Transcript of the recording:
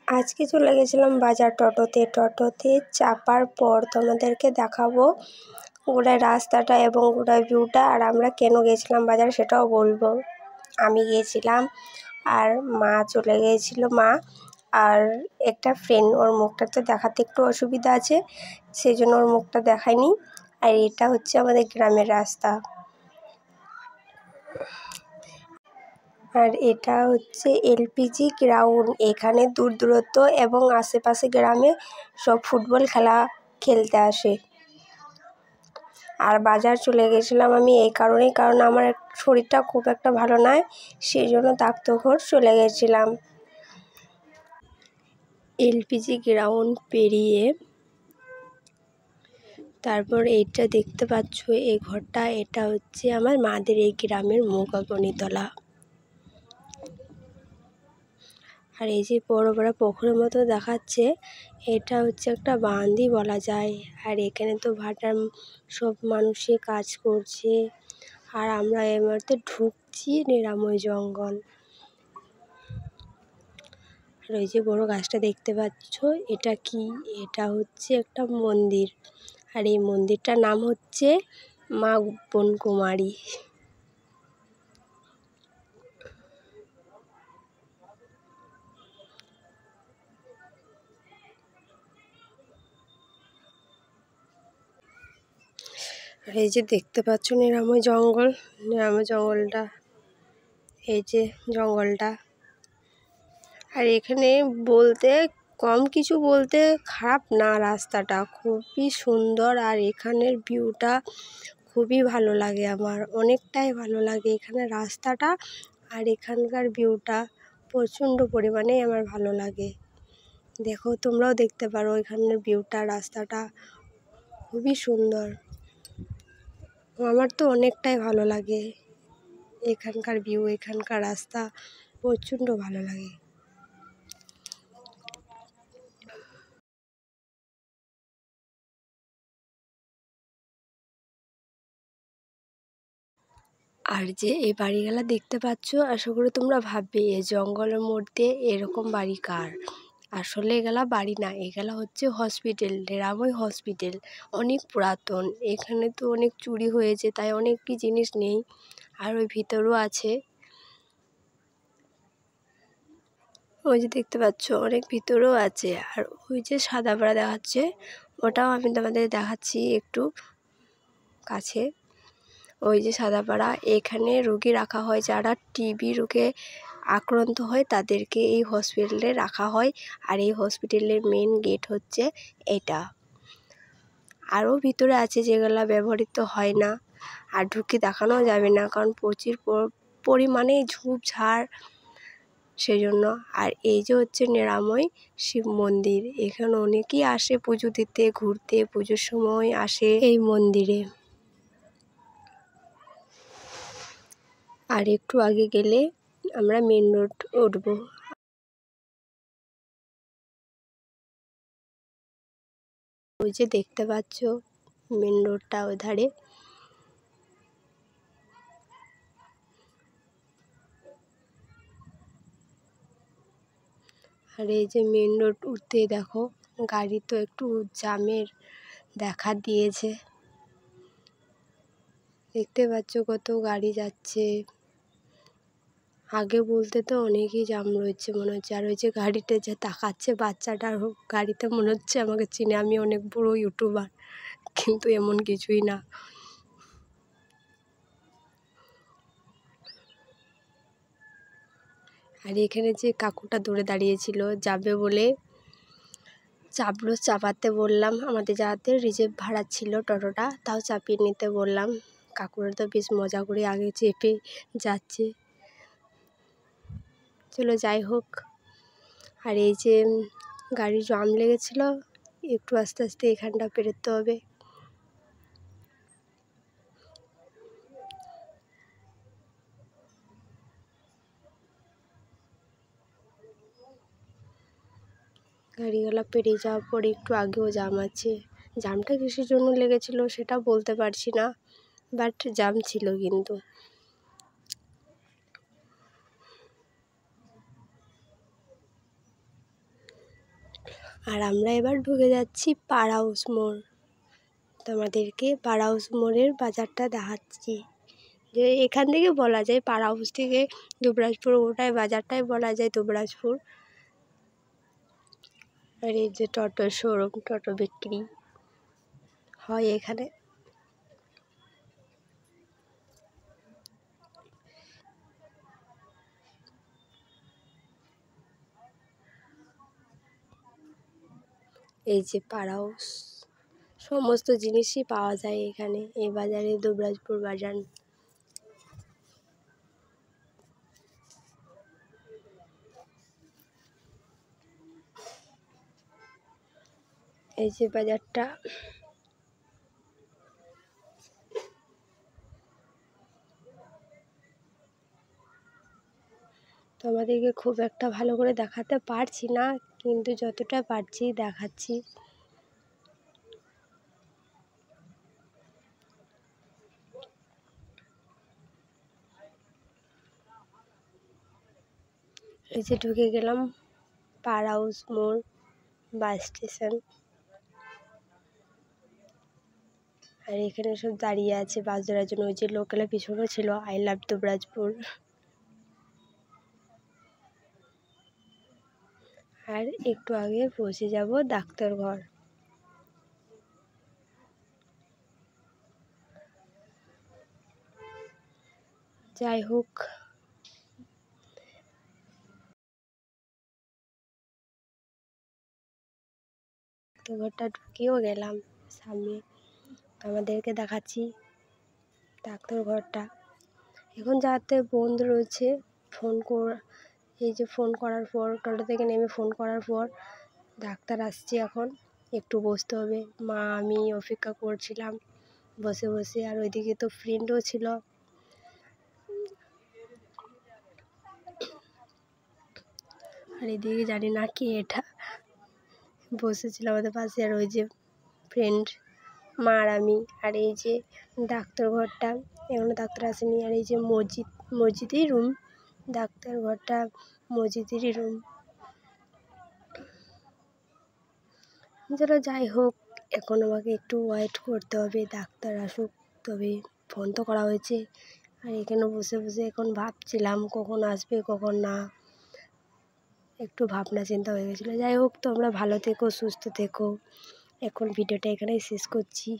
আজকে চলে গেছিলাম বাজার টোটোতে চাপার পর তোমাদেরকে দেখাবো গোটা রাস্তাটা এবং গোটা ভিউটা, আর আমরা কেন গেছিলাম বাজার সেটাও বলবো। আমি গিয়েছিলাম আর মা চলে গিয়েছিল, মা আর একটা ফ্রেন্ড। ওর মুখটা তো দেখাতে একটু অসুবিধা আছে, সেই জন্য ওর মুখটা দেখায়নি। আর এটা হচ্ছে আমাদের গ্রামের রাস্তা, আর এটা হচ্ছে এলপিজি গ্রাউন্ড। এখানে দূর দূরত্ব এবং আশেপাশে গ্রামে সব ফুটবল খেলতে আসে। আর বাজার চলে গেছিলাম আমি এই কারণেই, কারণ আমার শরীরটা খুব একটা ভালো নয়, সেই জন্য ডাক্তারঘর চলে গেছিলাম। এলপিজি গ্রাউন্ড পেরিয়ে তারপর এইটা দেখতে পাচ্ছ, এই ঘরটা, এটা হচ্ছে আমার মাদের এই গ্রামের মুখাগ্নিতলা। আর এই যে বড় বড় পুকুরের মতো দেখাচ্ছে, এটা হচ্ছে একটা বাঁধই বলা যায়। আর এখানে তো ভাটার সব মানুষই কাজ করছে, আর আমরা এর মধ্যে ঢুকছি নিরাময় জঙ্গল। আর ওই যে বড় গাছটা দেখতে পাচ্ছ, এটা কি? এটা হচ্ছে একটা মন্দির, আর এই মন্দিরটার নাম হচ্ছে মা বনকুমারী। আর এই যে দেখতে পাচ্ছ নিরাময় জঙ্গলটা, এই যে জঙ্গলটা। আর এখানে বলতে কিছু বলতে খারাপ না, রাস্তাটা খুবই সুন্দর, আর এখানের ভিউটা খুবই ভালো লাগে আমার, অনেকটাই ভালো লাগে এখানে রাস্তাটা। আর এখানকার ভিউটা প্রচণ্ড পরিমাণে আমার ভালো লাগে। দেখো, তোমরাও দেখতে পারো এখানের ভিউটা, রাস্তাটা খুবই সুন্দর। আমার তো অনেকটাই ভালো লাগে এখানকার ভিউ, এখানকার রাস্তা প্রচণ্ড ভালো লাগে। আর যে এই বাড়িগুলা দেখতে পাচ্ছ, আশা করি তোমরা ভাববে এই জঙ্গলের মধ্যে এরকম বাড়ি কার। আসলে এগুলা বাড়ি না, এগুলা হচ্ছে হসপিটাল, নিরাময় হসপিটাল, অনেক পুরাতন। এখানে তো অনেক চুরি হয়েছে, তাই অনেক কি জিনিস নেই। আর ওই ভিতরও আছে, ওই যে দেখতে পাচ্ছ অনেক ভিতরেও আছে। আর ওই যে সাদা পাড়া দেখাচ্ছে, ওটাও আমি তোমাদের দেখাচ্ছি একটু কাছে। ওই যে সাদাপাড়া, এখানে রোগী রাখা হয়, যারা টিবি রোগে আক্রান্ত হয় তাদেরকে এই হসপিটালে রাখা হয়। আর এই হসপিটালের মেন গেট হচ্ছে এটা। আরও ভিতরে আছে যেগুলো ব্যবহৃত হয় না, আর ঢুকে দেখানো যাবে না, কারণ প্রচুর পরিমাণে ঝোপঝাড়, সেই জন্য। আর এই যে হচ্ছে নিরাময় শিব মন্দির, এখানে অনেকেই আসে পুজো দিতে, ঘুরতে, পুজোর সময় আসে এই মন্দিরে। আর একটু আগে গেলে আমরা মেন রোড উঠবো। ওই যে দেখতে পাচ্ছ মেন রোডটা ওই ধারে। আর এই যে মেন রোড উঠতেই দেখো গাড়ি তো একটু জ্যামের দেখা দিয়েছে, দেখতে পাচ্ছ কত গাড়ি যাচ্ছে। আগে বলতে তো অনেকই জ্যাম রয়েছে মনে হচ্ছে। আর ওই যে গাড়িতে যে তাকাচ্ছে বাচ্চাটার গাড়িতে, মনে হচ্ছে আমাকে চিনে, আমি অনেক বড় ইউটিউবার, কিন্তু এমন কিছুই না। আর এখানে যে কাকুটা দূরে দাঁড়িয়েছিল যাবে বলে, চাপলো, চাপাতে বললাম, আমাদের যাতে রিজার্ভ ভাড়া ছিল টোটোটা, তাও চাপিয়ে নিতে বললাম। কাকুরা তো বেশ মজা করে আগে চেপে যাচ্ছে। চলো যাই হোক। আর এই যে গাড়ি জাম লেগেছিল, একটু আস্তে আস্তে এখানটা পেরোতে হবে। গাড়িগুলো পেরিয়ে যাওয়ার পরে একটু আগেও জ্যাম আছে। জ্যামটা কিসের জন্য লেগেছিল সেটা বলতে পারছি না, বাট জ্যাম ছিল কিন্তু। আর আমরা এবার ঢুকে যাচ্ছি পাড় হাউস মোড়। তোমাদেরকে পাড় হাউস মোড়ের বাজারটা দেখাচ্ছি, যে এখান থেকে বলা যায় পাড় হাউস থেকে দুবরাজপুর ওটাই বাজারটাই বলা যায় দুবরাজপুর। আর এই যে টোটোর শোরুম, টোটো বিক্রি হয় এখানে। এই যে পাড় হাউস, সমস্ত জিনিসই পাওয়া যায় এখানে এই বাজারে, দুবরাজপুর বাজার। এই যে বাজারটা, তোমাদেরকে খুব একটা ভালো করে দেখাতে পারছি না, কিন্তু যতটা পারছি দেখাচ্ছি। এই যে ঢুকে গেলাম পাড় হাউস মোড় বাস স্টেশন। আর এখানে সব দাঁড়িয়ে আছে বাস ধরার জন্য। ওই যে লোকালের পিছনেও ছিল আই লাভ দুবরাজপুর। আর একটু আগে পৌঁছে যাব ডাক্তার ঘর। যাই হোক, ডাক্তার ঘরটা ঢুকেও গেলাম সামনে। আমাদেরকে দেখাচ্ছি ডাক্তার ঘরটা। এখন যাতে বন্ধ রয়েছে, এই যে ফোন করার পর, টোটো থেকে নেমে ফোন করার পর ডাক্তার আসছে। এখন একটু বসতে হবে। মা আমি অপেক্ষা করছিলাম বসে বসে। আর ওইদিকে তো ফ্রেন্ডও ছিল। আর এদিকে জানি না কি এটা বসেছিল আমাদের পাশে। আর ওই যে ফ্রেন্ড, মা আর আমি। আর এই যে ডাক্তার ঘরটা, এখনো ডাক্তার আসেনি। আর এই যে মসজিদেরই রুম, ডাক্তার ঘরটা মসজিদেরই রুম। চলো যাই হোক, এখন আমাকে একটু ওয়েট করতে হবে, ডাক্তার আসুক তবে। ফোন তো করা হয়েছে। আর এখানে বসে বসে এখন ভাবছিলাম কখন আসবে কখন না, একটু ভাবনা চিন্তা হয়ে গেছিলো। যাই হোক, তোমরা ভালো থেকো, সুস্থ থেকো। এখন ভিডিওটা এখানেই শেষ করছি।